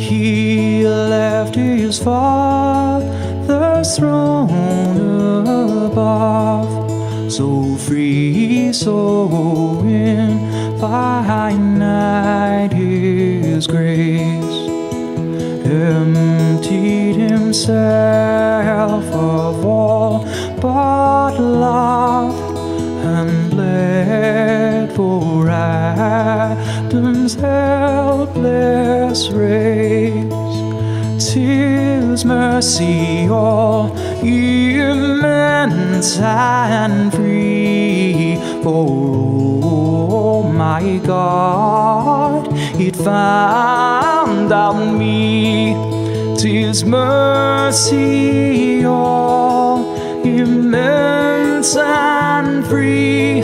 He left his Father's throne above, so free, so infinite His grace. Emptied Himself of all but love, and bled for Adam's helpless race. 'Tis mercy all immense and free, for oh my God, it found out me. 'Tis mercy all immense and free,